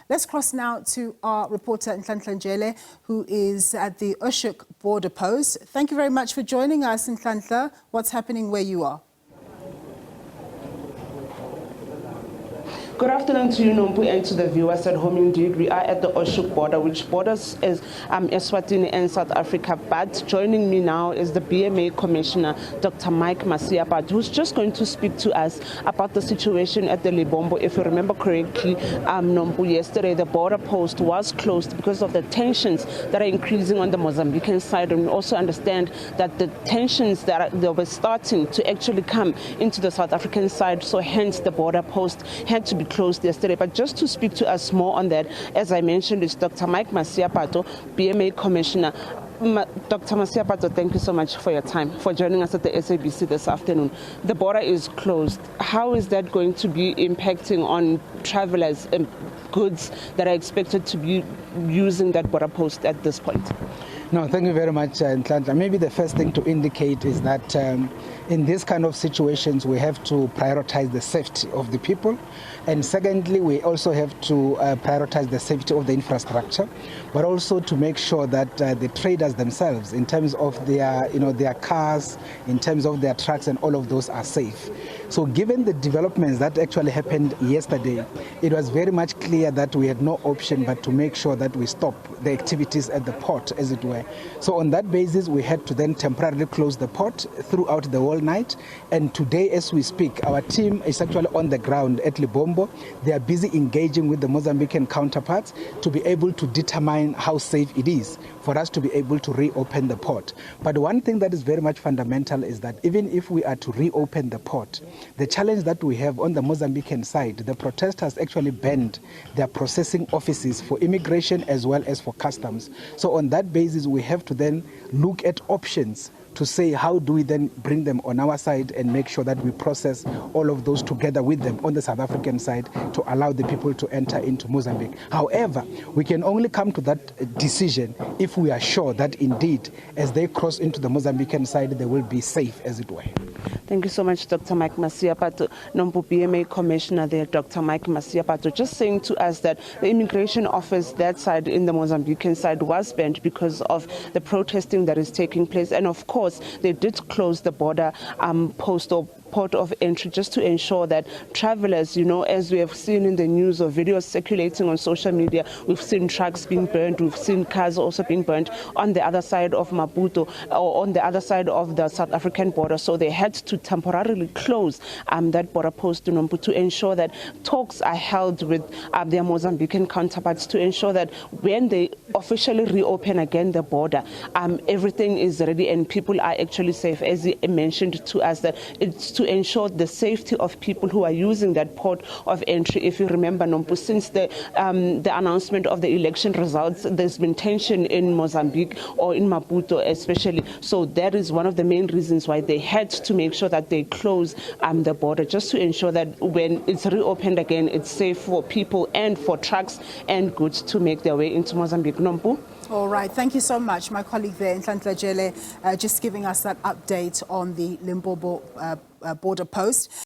Let's cross now to our reporter Nhlanhla Jele, who is at the Oshoek Border Post. Thank you very much for joining us, Nhlanhla. What's happening where you are? Good afternoon to you, Nompu, and to the viewers at home. Indeed, we are at the Oshoek border, which borders Eswatini and South Africa. But joining me now is the BMA Commissioner, Dr. Mike Masiapat, who's just going to speak to us about the situation at the Lebombo. If you remember correctly, Nompu, yesterday the border post was closed because of the tensions that are increasing on the Mozambican side. And we also understand that the tensions that were starting to actually come into the South African side, so hence the border post had to be closed yesterday. But just to speak to us more on that, as I mentioned, is Dr. Mike Masiapato, BMA Commissioner. Dr. Masiapato, thank you so much for your time, for joining us at the SABC this afternoon. The border is closed. How is that going to be impacting on travelers and goods that are expected to be using that border post at this point? No, thank you very much, Nhlanhla. Maybe the first thing to indicate is that in these kind of situations, we have to prioritize the safety of the people. And secondly, we also have to prioritize the safety of the infrastructure, but also to make sure that the traders themselves, in terms of their cars, in terms of their trucks, and all of those are safe. So given the developments that actually happened yesterday, it was very much clear that we had no option but to make sure that we stop the activities at the port, as it were. So on that basis, we had to then temporarily close the port throughout the whole night. And today, as we speak, our team is actually on the ground at Lebombo. They are busy engaging with the Mozambican counterparts to be able to determine how safe it is for us to be able to reopen the port. But one thing that is very much fundamental is that even if we are to reopen the port, the challenge that we have on the Mozambican side, the protesters actually banned their processing offices for immigration as well as for customs. So on that basis, we have to then look at options to say how do we then bring them on our side and make sure that we process all of those together with them on the South African side to allow the people to enter into Mozambique. However, we can only come to that decision if we are sure that indeed, as they cross into the Mozambican side, they will be safe, as it were. Thank you so much, Dr. Mike Masiapato. Nompu BMA Commissioner there, Dr. Mike Masiapato, just saying to us that the immigration office, that side in the Mozambican side, was banned because of the protesting that is taking place. And of course, they did close the border post or port of entry just to ensure that travelers, as we have seen in the news or videos circulating on social media, we've seen trucks being burned, we've seen cars also being burned on the other side of Maputo or on the other side of the South African border. So they had to temporarily close that border post to ensure that talks are held with their Mozambican counterparts to ensure that when they officially reopen again the border, everything is ready and people are actually safe. As he mentioned to us, that it's to ensure the safety of people who are using that port of entry. If you remember, Nompu, since the announcement of the election results, there's been tension in Mozambique or in Maputo especially. So that is one of the main reasons why they had to make sure that they close the border, just to ensure that when it's reopened again, it's safe for people and for trucks and goods to make their way into Mozambique. Nompu? All right, thank you so much. My colleague there, Nhlanhla Jele, just giving us that update on the Lebombo Border Post.